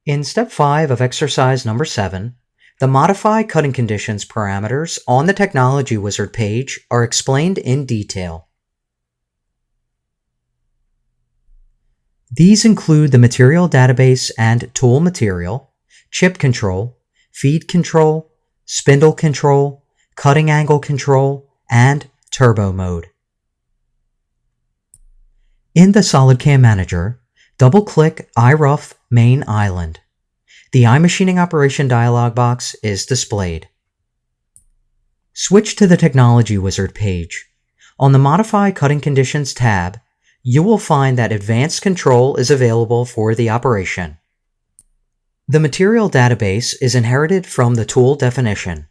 In Step 5 of exercise number 7, the Modify Cutting Conditions parameters on the Technology Wizard page are explained in detail. These include the material database and tool material, chip control, feed control, spindle control, cutting angle control, and turbo mode. In the SolidCAM Manager, double-click iRough Main Island. The iMachining Operation dialog box is displayed. Switch to the Technology Wizard page. On the Modify Cutting Conditions tab, you will find that Advanced Control is available for the operation. The material database is inherited from the tool definition.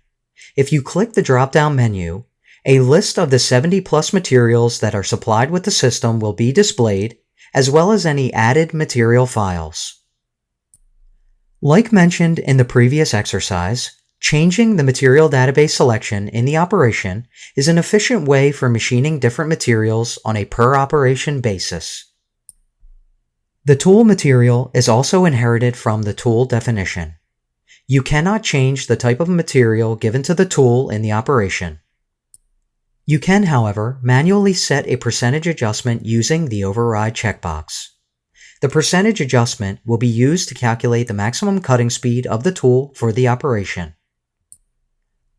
If you click the drop-down menu, a list of the 70+ materials that are supplied with the system will be displayed, as well as any added material files. Like mentioned in the previous exercise, changing the material database selection in the operation is an efficient way for machining different materials on a per-operation basis. The tool material is also inherited from the tool definition. You cannot change the type of material given to the tool in the operation. You can, however, manually set a percentage adjustment using the Override checkbox. The percentage adjustment will be used to calculate the maximum cutting speed of the tool for the operation.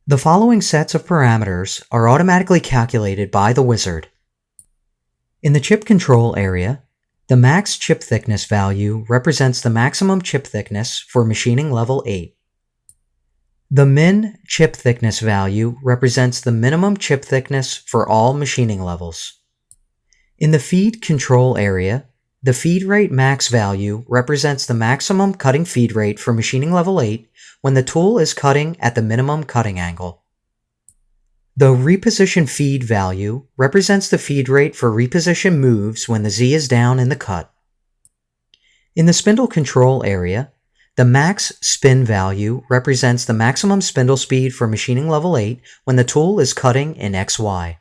The following sets of parameters are automatically calculated by the wizard. In the chip control area, the max chip thickness value represents the maximum chip thickness for machining level 8. The min chip thickness value represents the minimum chip thickness for all machining levels. In the feed control area, the feed rate max value represents the maximum cutting feed rate for machining level 8 when the tool is cutting at the minimum cutting angle. The reposition feed value represents the feed rate for reposition moves when the Z is down in the cut. In the spindle control area, the max spin value represents the maximum spindle speed for machining level 8 when the tool is cutting in XY.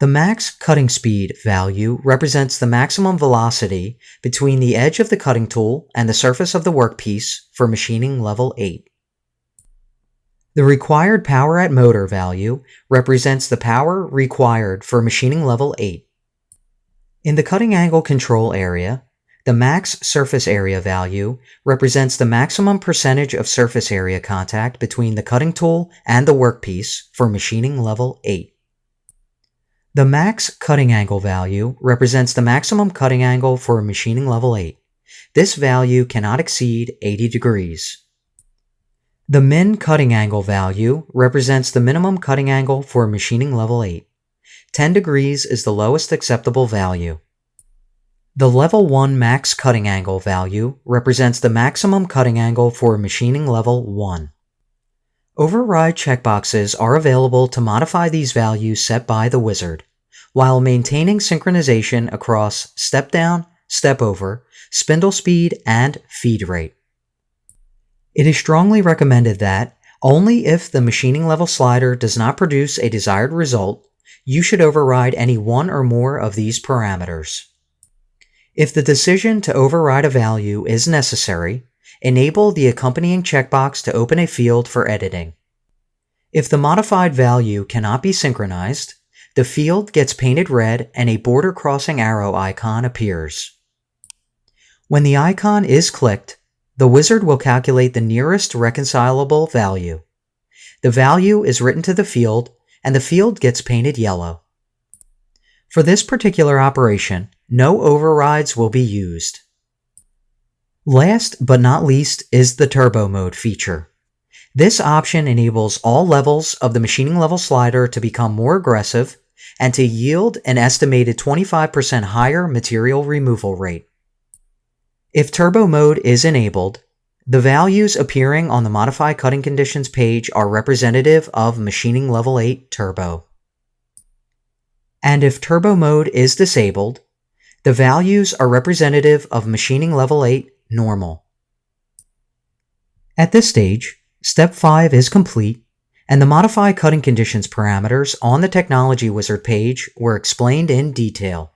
The max cutting speed value represents the maximum velocity between the edge of the cutting tool and the surface of the workpiece for machining level 8. The required power at motor value represents the power required for machining level 8. In the cutting angle control area, the max surface area value represents the maximum percentage of surface area contact between the cutting tool and the workpiece for machining level 8. The max cutting angle value represents the maximum cutting angle for machining level 8. This value cannot exceed 80 degrees. The min cutting angle value represents the minimum cutting angle for machining level 8. 10 degrees is the lowest acceptable value. The level 1 max cutting angle value represents the maximum cutting angle for machining level 1. Override checkboxes are available to modify these values set by the wizard, while maintaining synchronization across step down, step over, spindle speed, and feed rate. It is strongly recommended that, only if the machining level slider does not produce a desired result, you should override any one or more of these parameters. If the decision to override a value is necessary, enable the accompanying checkbox to open a field for editing. If the modified value cannot be synchronized, the field gets painted red and a border crossing arrow icon appears. When the icon is clicked, the wizard will calculate the nearest reconcilable value. The value is written to the field, and the field gets painted yellow. For this particular operation, no overrides will be used. Last but not least is the Turbo Mode feature. This option enables all levels of the machining level slider to become more aggressive and to yield an estimated 25% higher material removal rate. If Turbo Mode is enabled, the values appearing on the Modify Cutting Conditions page are representative of machining level 8 Turbo. And if Turbo Mode is disabled, the values are representative of machining level 8 normal. At this stage, Step 5 is complete, and the Modify Cutting Conditions parameters on the Technology Wizard page were explained in detail.